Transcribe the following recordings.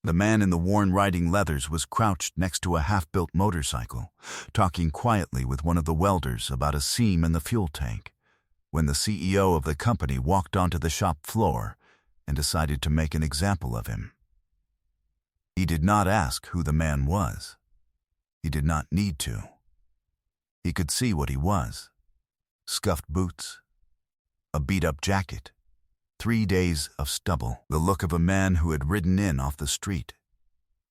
The man in the worn riding leathers was crouched next to a half-built motorcycle, talking quietly with one of the welders about a seam in the fuel tank, when the CEO of the company walked onto the shop floor and decided to make an example of him. He did not ask who the man was. He did not need to. He could see what he was: scuffed boots, a beat-up jacket, 3 days of stubble, the look of a man who had ridden in off the street.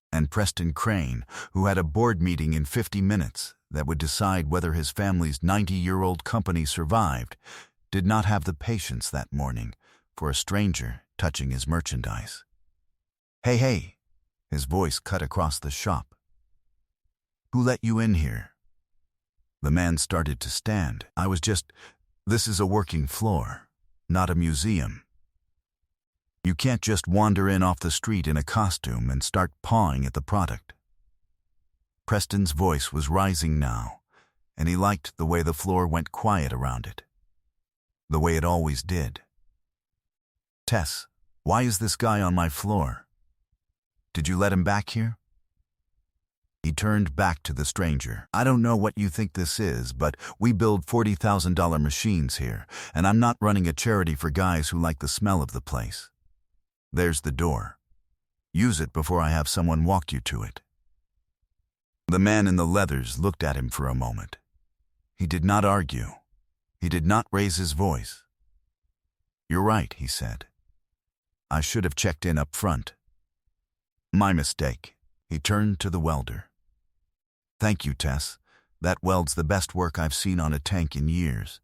And Preston Crane, who had a board meeting in 50 minutes that would decide whether his family's 90-year-old company survived, did not have the patience that morning for a stranger touching his merchandise. "Hey, hey," his voice cut across the shop. "Who let you in here?" The man started to stand. This is a working floor, not a museum. You can't just wander in off the street in a costume and start pawing at the product." Preston's voice was rising now, and he liked the way the floor went quiet around it. The way it always did. "Tess, why is this guy on my floor? Did you let him back here?" He turned back to the stranger. "I don't know what you think this is, but we build $40,000 machines here, and I'm not running a charity for guys who like the smell of the place. There's the door. Use it before I have someone walk you to it." The man in the leathers looked at him for a moment. He did not argue. He did not raise his voice. "You're right," he said. "I should have checked in up front. My mistake." He turned to the welder. "Thank you, Tess. That weld's the best work I've seen on a tank in years.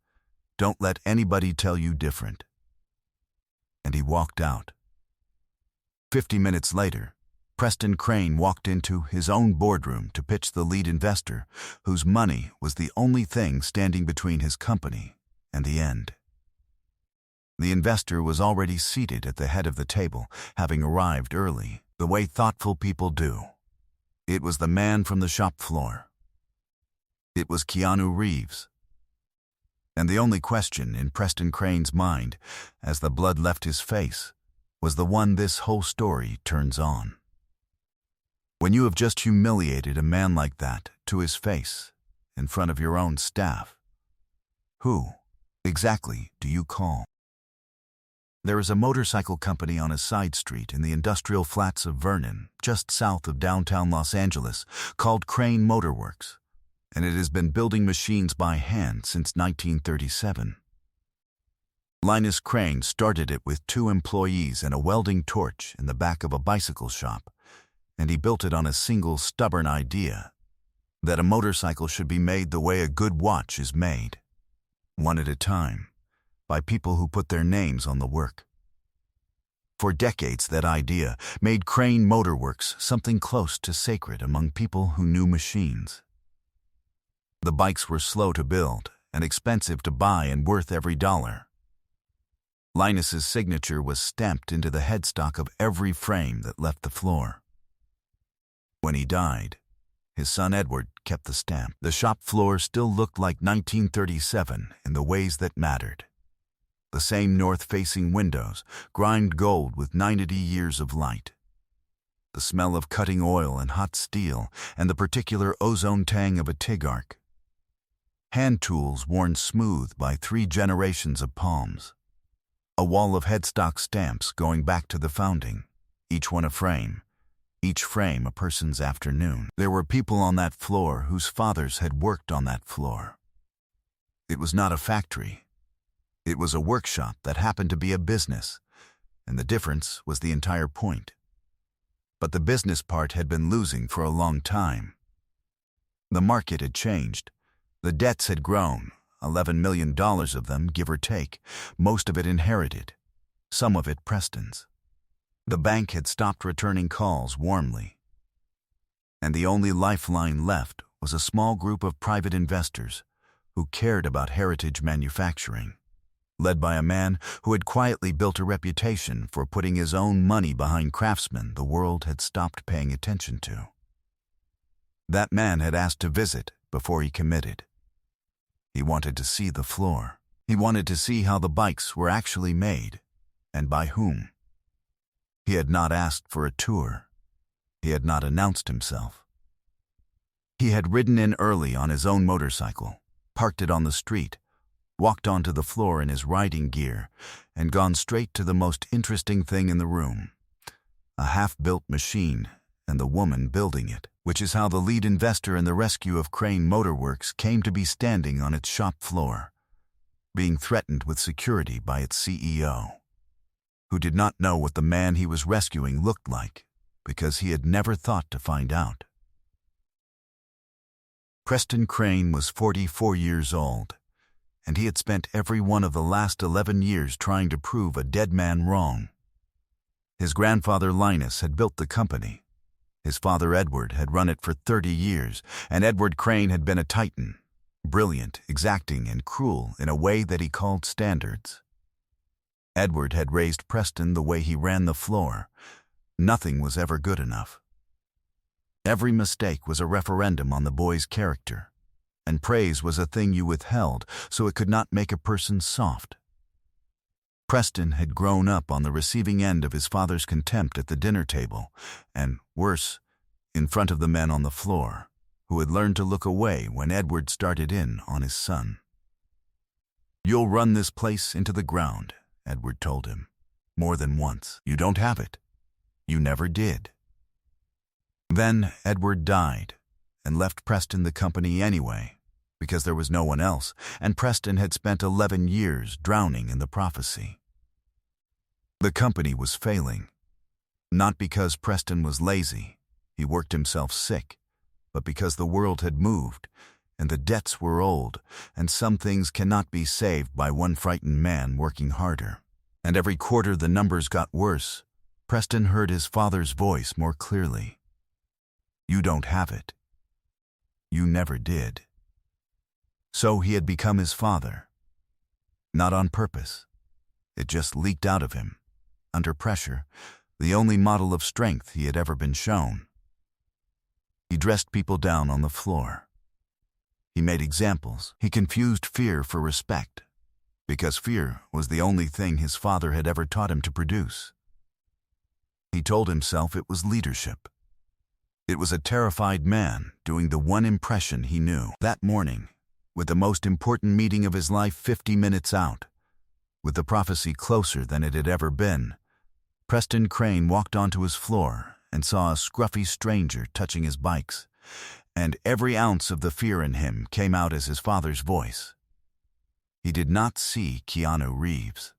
Don't let anybody tell you different." And he walked out. 50 minutes later, Preston Crane walked into his own boardroom to pitch the lead investor, whose money was the only thing standing between his company and the end. The investor was already seated at the head of the table, having arrived early, the way thoughtful people do. It was the man from the shop floor. It was Keanu Reeves. And the only question in Preston Crane's mind, as the blood left his face, was the one this whole story turns on. When you have just humiliated a man like that to his face in front of your own staff, who exactly do you call? There is a motorcycle company on a side street in the industrial flats of Vernon, just south of downtown Los Angeles, called Crane Motorworks, and it has been building machines by hand since 1937. Linus Crane started it with 2 employees and a welding torch in the back of a bicycle shop, and he built it on a single stubborn idea: that a motorcycle should be made the way a good watch is made, one at a time, by people who put their names on the work. For decades, that idea made Crane Motorworks something close to sacred among people who knew machines. The bikes were slow to build and expensive to buy and worth every dollar. Linus's signature was stamped into the headstock of every frame that left the floor. When he died, his son Edward kept the stamp. The shop floor still looked like 1937 in the ways that mattered. The same north-facing windows, grimed gold with 90 years of light. The smell of cutting oil and hot steel, and the particular ozone tang of a TIG arc. Hand tools worn smooth by 3 generations of palms. A wall of headstock stamps going back to the founding, each one a frame, each frame a person's afternoon. There were people on that floor whose fathers had worked on that floor. It was not a factory. It was a workshop that happened to be a business, and the difference was the entire point. But the business part had been losing for a long time. The market had changed. The debts had grown, $11 million of them, give or take, most of it inherited, some of it Preston's. The bank had stopped returning calls warmly. And the only lifeline left was a small group of private investors who cared about heritage manufacturing, led by a man who had quietly built a reputation for putting his own money behind craftsmen the world had stopped paying attention to. That man had asked to visit before he committed. He wanted to see the floor. He wanted to see how the bikes were actually made, and by whom. He had not asked for a tour. He had not announced himself. He had ridden in early on his own motorcycle, parked it on the street, walked onto the floor in his riding gear, and gone straight to the most interesting thing in the room, a half-built machine and the woman building it, which is how the lead investor in the rescue of Crane Motorworks came to be standing on its shop floor, being threatened with security by its CEO, who did not know what the man he was rescuing looked like because he had never thought to find out. Preston Crane was 44 years old, and he had spent every one of the last 11 years trying to prove a dead man wrong. His grandfather Linus had built the company. His father Edward had run it for 30 years, and Edward Crane had been a titan, brilliant, exacting, and cruel in a way that he called standards. Edward had raised Preston the way he ran the floor. Nothing was ever good enough. Every mistake was a referendum on the boy's character, and praise was a thing you withheld so it could not make a person soft. Preston had grown up on the receiving end of his father's contempt at the dinner table, and, worse, in front of the men on the floor, who had learned to look away when Edward started in on his son. "You'll run this place into the ground," Edward told him, more than once. "You don't have it. You never did." Then Edward died and left Preston the company anyway, because there was no one else, and Preston had spent 11 years drowning in the prophecy. The company was failing, not because Preston was lazy, he worked himself sick, but because the world had moved, and the debts were old, and some things cannot be saved by one frightened man working harder. And every quarter the numbers got worse. Preston heard his father's voice more clearly. "You don't have it. You never did." So he had become his father. Not on purpose. It just leaked out of him, under pressure, the only model of strength he had ever been shown. He dressed people down on the floor. He made examples. He confused fear for respect, because fear was the only thing his father had ever taught him to produce. He told himself it was leadership. It was a terrified man doing the one impression he knew. That morning, with the most important meeting of his life 50 minutes out, with the prophecy closer than it had ever been, Preston Crane walked onto his floor and saw a scruffy stranger touching his bikes, and every ounce of the fear in him came out as his father's voice. He did not see Keanu Reeves.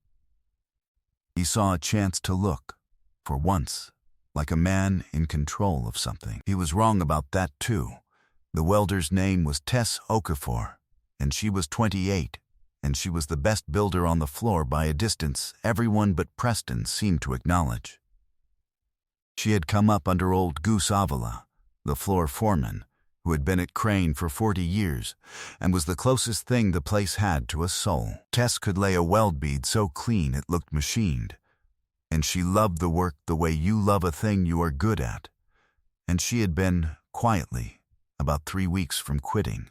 He saw a chance to look, for once, like a man in control of something. He was wrong about that too. The welder's name was Tess Okafor, and she was 28, and she was the best builder on the floor by a distance everyone but Preston seemed to acknowledge. She had come up under old Goose Avila, the floor foreman, who had been at Crane for 40 years, and was the closest thing the place had to a soul. Tess could lay a weld bead so clean it looked machined, and she loved the work the way you love a thing you are good at, and she had been, quietly, about 3 weeks from quitting,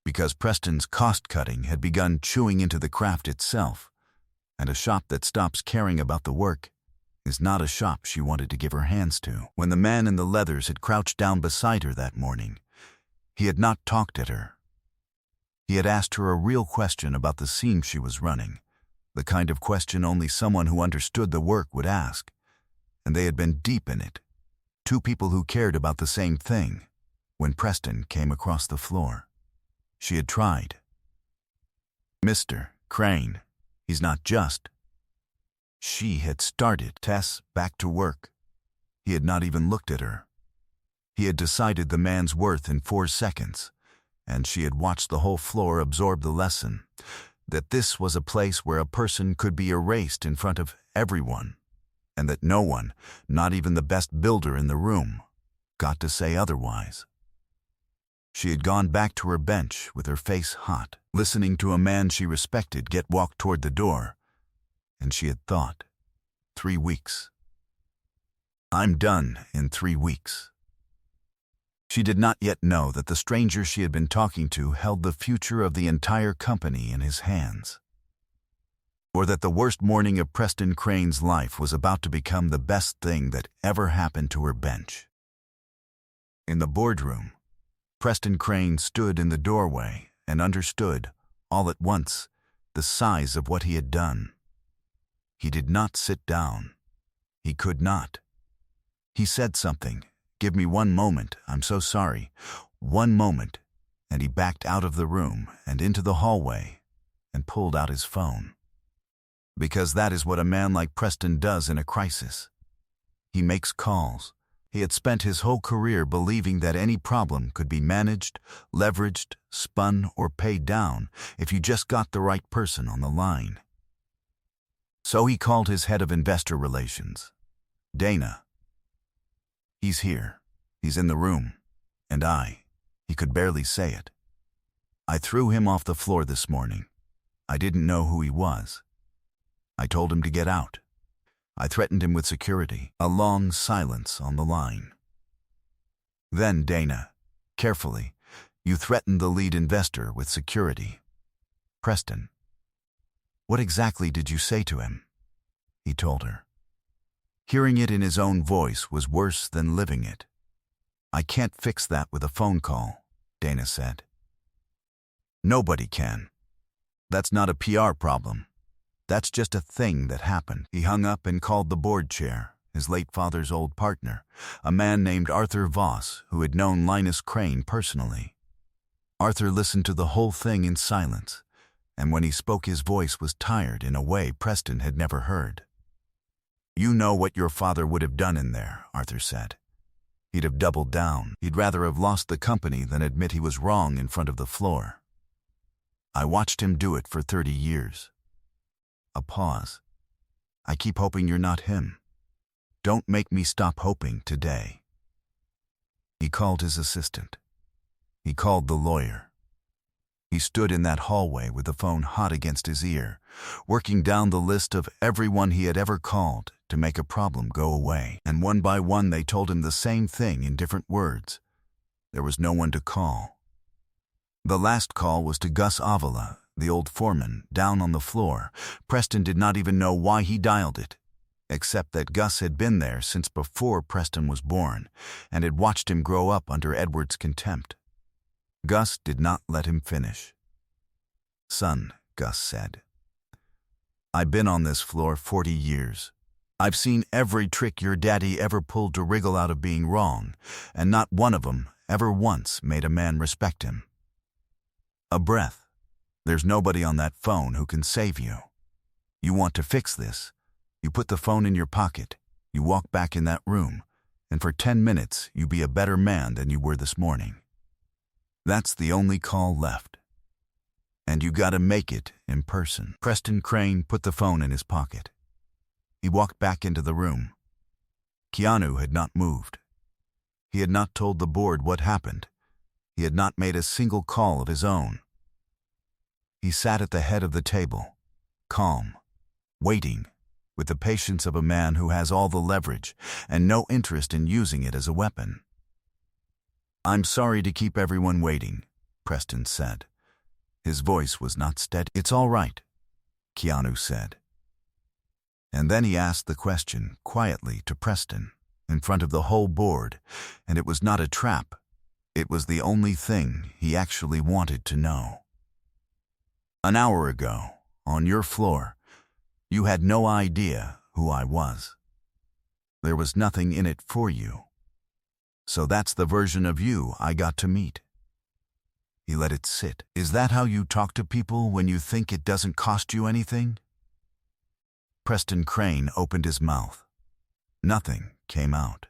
because Preston's cost-cutting had begun chewing into the craft itself, and a shop that stops caring about the work is not a shop she wanted to give her hands to. When the man in the leathers had crouched down beside her that morning, he had not talked at her. He had asked her a real question about the scene she was running, the kind of question only someone who understood the work would ask, and they had been deep in it, two people who cared about the same thing, when Preston came across the floor. She had tried. "Mr. Crane, he's not just." She had started Tess back to work. He had not even looked at her. He had decided the man's worth in 4 seconds, and she had watched the whole floor absorb the lesson, that this was a place where a person could be erased in front of everyone, and that no one, not even the best builder in the room, got to say otherwise. She had gone back to her bench with her face hot, listening to a man she respected get walked toward the door, and she had thought, 3 weeks. I'm done in 3 weeks. She did not yet know that the stranger she had been talking to held the future of the entire company in his hands, or that the worst morning of Preston Crane's life was about to become the best thing that ever happened to her bench. In the boardroom, Preston Crane stood in the doorway and understood, all at once, the size of what he had done. He did not sit down. He could not. He said something. "Give me one moment, I'm so sorry. One moment." And he backed out of the room and into the hallway and pulled out his phone. Because that is what a man like Preston does in a crisis. He makes calls. He had spent his whole career believing that any problem could be managed, leveraged, spun, or paid down if you just got the right person on the line. So he called his head of investor relations, Dana. "He's here. He's in the room." And he could barely say it. "I threw him off the floor this morning. I didn't know who he was. I told him to get out. I threatened him with security." A long silence on the line. Then Dana, carefully, "You threatened the lead investor with security." "Preston, what exactly did you say to him?" he told her. Hearing it in his own voice was worse than living it. "I can't fix that with a phone call," Dana said. "Nobody can. That's not a PR problem. That's just a thing that happened." He hung up and called the board chair, his late father's old partner, a man named Arthur Voss, who had known Linus Crane personally. Arthur listened to the whole thing in silence, and when he spoke his voice was tired in a way Preston had never heard. "You know what your father would have done in there," Arthur said. "He'd have doubled down. He'd rather have lost the company than admit he was wrong in front of the floor. I watched him do it for 30 years. A pause. "I keep hoping you're not him. Don't make me stop hoping today." He called his assistant. He called the lawyer. He stood in that hallway with the phone hot against his ear, working down the list of everyone he had ever called to make a problem go away. And one by one they told him the same thing in different words. There was no one to call. The last call was to Gus Avila, the old foreman, down on the floor. Preston did not even know why he dialed it, except that Gus had been there since before Preston was born and had watched him grow up under Edward's contempt. Gus did not let him finish. "Son," Gus said, "I've been on this floor 40 years. I've seen every trick your daddy ever pulled to wriggle out of being wrong, and not one of them ever once made a man respect him. A breath. There's nobody on that phone who can save you. You want to fix this. You put the phone in your pocket, you walk back in that room, and for 10 minutes you be a better man than you were this morning. That's the only call left. And you gotta make it in person." Preston Crane put the phone in his pocket. He walked back into the room. Keanu had not moved. He had not told the board what happened. He had not made a single call of his own. He sat at the head of the table, calm, waiting, with the patience of a man who has all the leverage and no interest in using it as a weapon. "I'm sorry to keep everyone waiting," Preston said. His voice was not steady. "It's all right," Keanu said. And then he asked the question quietly to Preston, in front of the whole board, and it was not a trap. It was the only thing he actually wanted to know. "An hour ago, on your floor, you had no idea who I was. There was nothing in it for you. So that's the version of you I got to meet." He let it sit. "Is that how you talk to people when you think it doesn't cost you anything?" Preston Crane opened his mouth. Nothing came out.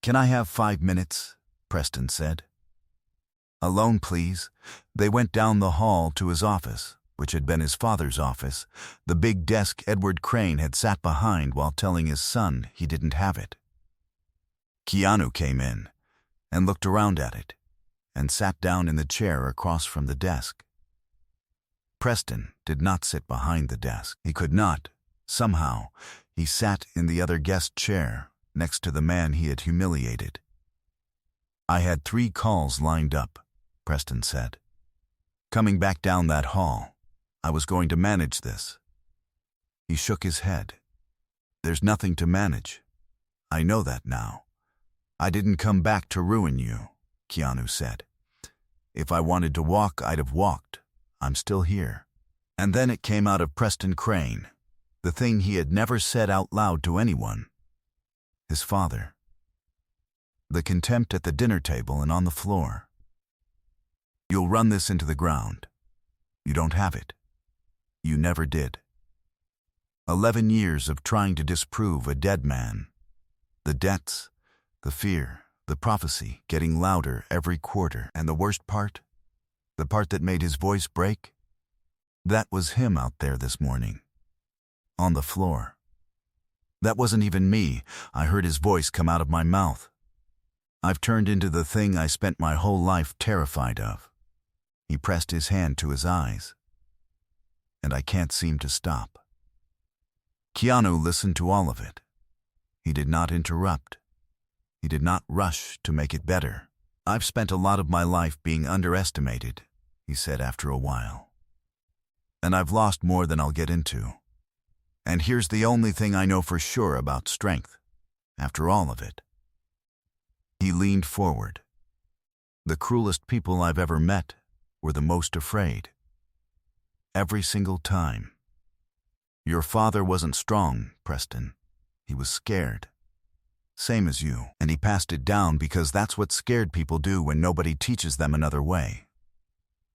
"Can I have 5 minutes?" Preston said. "Alone, please." They went down the hall to his office, which had been his father's office, the big desk Edward Crane had sat behind while telling his son he didn't have it. Keanu came in and looked around at it and sat down in the chair across from the desk. Preston did not sit behind the desk. He could not. Somehow, he sat in the other guest chair next to the man he had humiliated. "I had 3 calls lined up," Preston said. "Coming back down that hall, I was going to manage this." He shook his head. "There's nothing to manage. I know that now. I didn't come back to ruin you, Keanu said. If I wanted to walk, I'd have walked. I'm still here. And then it came out of Preston Crane, the thing he had never said out loud to anyone. His father. The contempt at the dinner table and on the floor. You'll run this into the ground. You don't have it. You never did. 11 years of trying to disprove a dead man. The debts, the fear, the prophecy getting louder every quarter. And the worst part? The part that made his voice break? That was him out there this morning. On the floor. That wasn't even me. I heard his voice come out of my mouth. I've turned into the thing I spent my whole life terrified of. He pressed his hand to his eyes. And I can't seem to stop. Keanu listened to all of it. He did not interrupt. He did not rush to make it better. I've spent a lot of my life being underestimated, he said after a while. And I've lost more than I'll get into. And here's the only thing I know for sure about strength, after all of it. He leaned forward. The cruelest people I've ever met were the most afraid. Every single time. Your father wasn't strong, Preston. He was scared. Same as you. And he passed it down because that's what scared people do when nobody teaches them another way.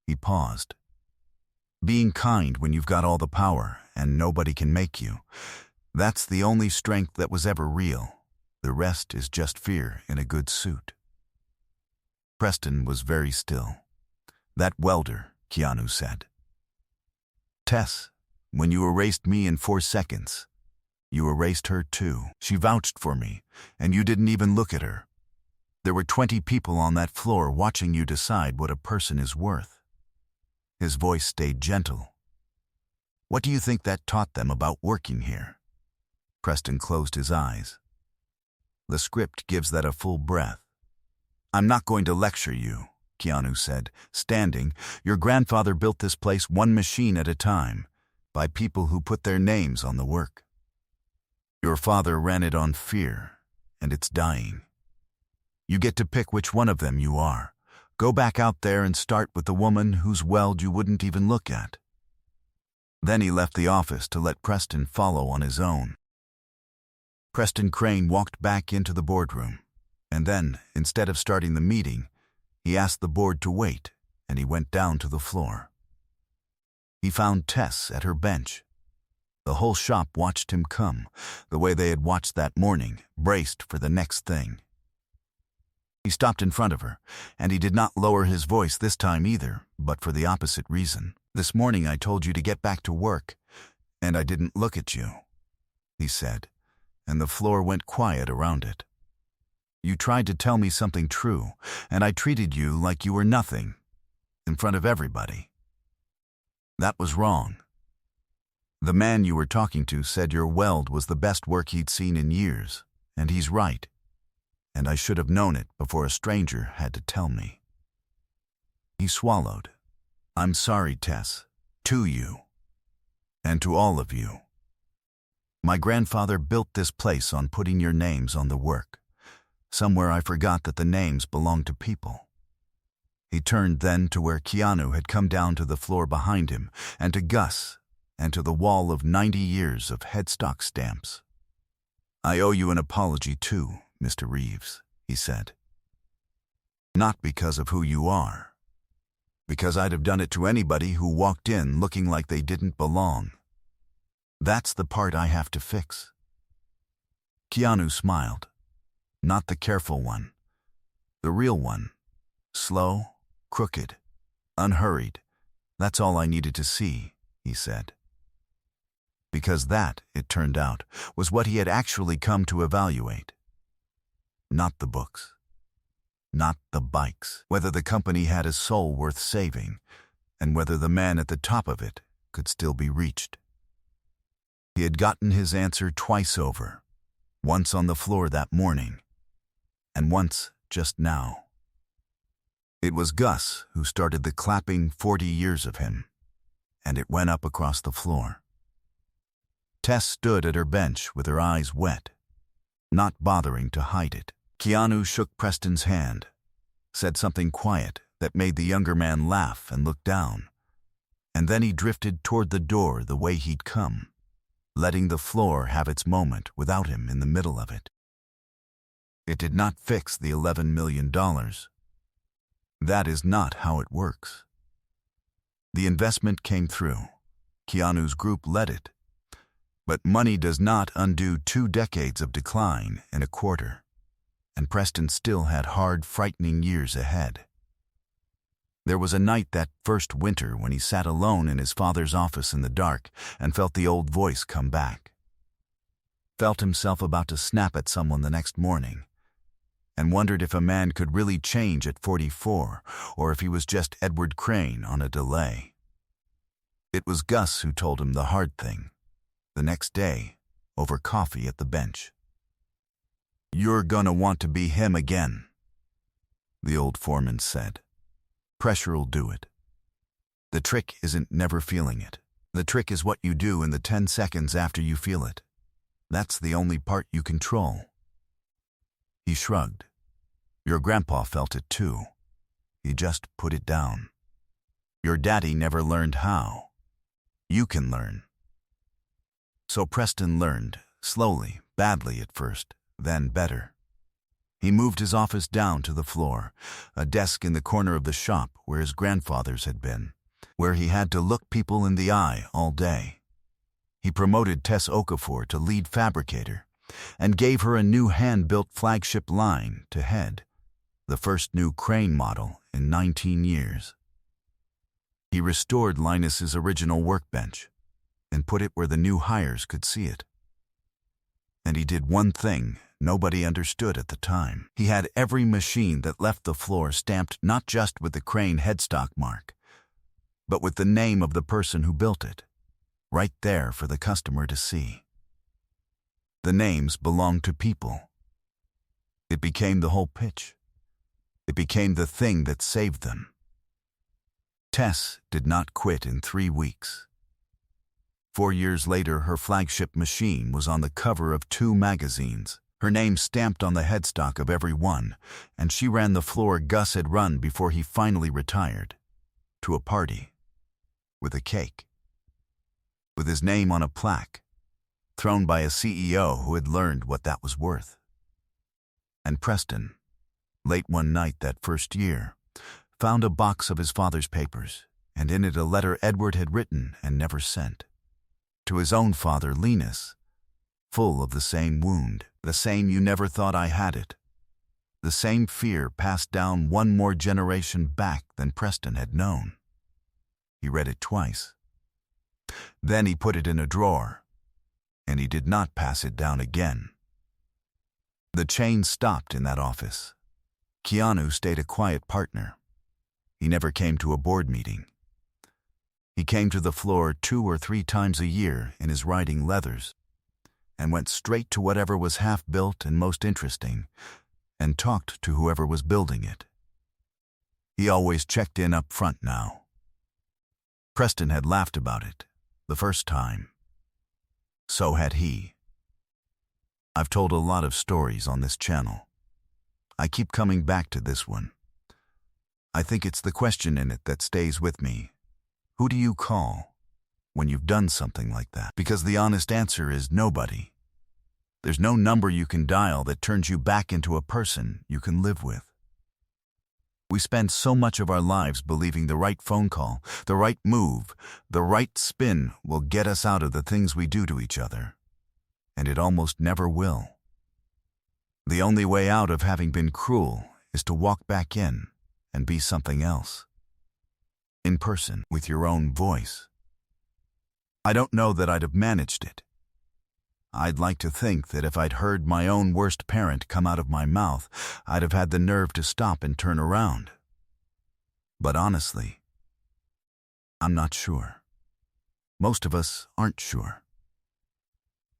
He paused. Being kind when you've got all the power and nobody can make you. That's the only strength that was ever real. The rest is just fear in a good suit. Preston was very still. That welder, Keanu said. Tess, when you erased me in 4 seconds, you erased her too. She vouched for me, and you didn't even look at her. There were 20 people on that floor watching you decide what a person is worth. His voice stayed gentle. What do you think that taught them about working here? Preston closed his eyes. The script gives that a full breath. I'm not going to lecture you, Keanu said, standing. Your grandfather built this place one machine at a time, by people who put their names on the work. Your father ran it on fear, and it's dying. You get to pick which one of them you are. Go back out there and start with the woman whose weld you wouldn't even look at. Then he left the office to let Preston follow on his own. Preston Crane walked back into the boardroom, and then, instead of starting the meeting, he asked the board to wait, and he went down to the floor. He found Tess at her bench. The whole shop watched him come, the way they had watched that morning, braced for the next thing. He stopped in front of her, and he did not lower his voice this time either, but for the opposite reason. This morning I told you to get back to work, and I didn't look at you, he said, and the floor went quiet around it. You tried to tell me something true, and I treated you like you were nothing, in front of everybody. That was wrong. The man you were talking to said your weld was the best work he'd seen in years, and he's right. And I should have known it before a stranger had to tell me. He swallowed. I'm sorry, Tess. To you. And to all of you. My grandfather built this place on putting your names on the work. Somewhere I forgot that the names belonged to people. He turned then to where Keanu had come down to the floor behind him, and to Gus, and to the wall of 90 years of headstock stamps. I owe you an apology too, Mr. Reeves, he said. Not because of who you are. Because I'd have done it to anybody who walked in looking like they didn't belong. That's the part I have to fix. Keanu smiled. Not the careful one. The real one. Slow, crooked, unhurried. That's all I needed to see, he said. Because that, it turned out, was what he had actually come to evaluate. Not the books. Not the bikes. Whether the company had a soul worth saving, and whether the man at the top of it could still be reached. He had gotten his answer twice over, once on the floor that morning, and once just now. It was Gus who started the clapping 40 years of him, and it went up across the floor. Tess stood at her bench with her eyes wet, not bothering to hide it. Keanu shook Preston's hand, said something quiet that made the younger man laugh and look down, and then he drifted toward the door the way he'd come, letting the floor have its moment without him in the middle of it. It did not fix the $11 million. That is not how it works. The investment came through. Keanu's group led it. But money does not undo 2 decades of decline in a quarter, and Preston still had hard, frightening years ahead. There was a night that first winter when he sat alone in his father's office in the dark and felt the old voice come back. Felt himself about to snap at someone the next morning, and wondered if a man could really change at 44 or if he was just Edward Crane on a delay. It was Gus who told him the hard thing, the next day, over coffee at the bench. "You're gonna want to be him again," the old foreman said. "Pressure'll do it. The trick isn't never feeling it. The trick is what you do in the 10 seconds after you feel it. That's the only part you control." He shrugged. "Your grandpa felt it too. He just put it down. Your daddy never learned how. You can learn." So Preston learned, slowly, badly at first, then better. He moved his office down to the floor, a desk in the corner of the shop where his grandfather's had been, where he had to look people in the eye all day. He promoted Tess Okafor to lead fabricator and gave her a new hand-built flagship line to head, the first new crane model in 19 years. He restored Linus's original workbench and put it where the new hires could see it. And he did one thing nobody understood at the time. He had every machine that left the floor stamped not just with the crane headstock mark, but with the name of the person who built it, right there for the customer to see. The names belonged to people. It became the whole pitch. It became the thing that saved them. Tess did not quit in 3 weeks. 4 years later, her flagship machine was on the cover of 2 magazines, her name stamped on the headstock of every one, and she ran the floor Gus had run before he finally retired, to a party, with a cake, with his name on a plaque, thrown by a CEO who had learned what that was worth. And Preston, late one night that first year, found a box of his father's papers, and in it a letter Edward had written and never sent, to his own father, Linus, full of the same wound, the same "you never thought I had it," the same fear passed down one more generation back than Preston had known. He read it twice. Then he put it in a drawer, and he did not pass it down again. The chain stopped in that office. Keanu stayed a quiet partner. He never came to a board meeting. He came to the floor 2 or 3 times a year in his riding leathers, and went straight to whatever was half-built and most interesting, and talked to whoever was building it. He always checked in up front now. Preston had laughed about it, the first time. So had he. I've told a lot of stories on this channel. I keep coming back to this one. I think it's the question in it that stays with me. Who do you call when you've done something like that? Because the honest answer is nobody. There's no number you can dial that turns you back into a person you can live with. We spend so much of our lives believing the right phone call, the right move, the right spin will get us out of the things we do to each other. And it almost never will. The only way out of having been cruel is to walk back in and be something else. In person, with your own voice. I don't know that I'd have managed it. I'd like to think that if I'd heard my own worst parent come out of my mouth, I'd have had the nerve to stop and turn around. But honestly, I'm not sure. Most of us aren't sure.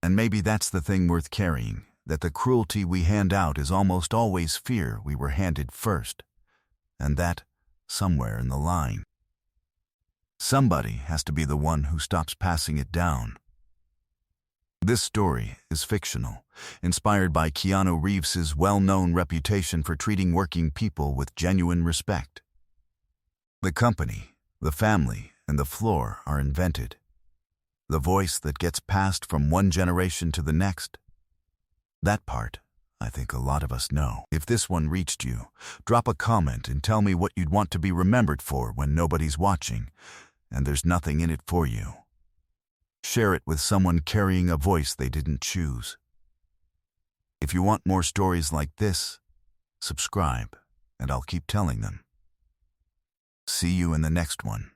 And maybe that's the thing worth carrying, that the cruelty we hand out is almost always fear we were handed first, and that, somewhere in the line, somebody has to be the one who stops passing it down. This story is fictional, inspired by Keanu Reeves's well-known reputation for treating working people with genuine respect. The company, the family, and the floor are invented. The voice that gets passed from one generation to the next. That part, I think a lot of us know. If this one reached you, drop a comment and tell me what you'd want to be remembered for when nobody's watching, and there's nothing in it for you. Share it with someone carrying a voice they didn't choose. If you want more stories like this, subscribe, and I'll keep telling them. See you in the next one.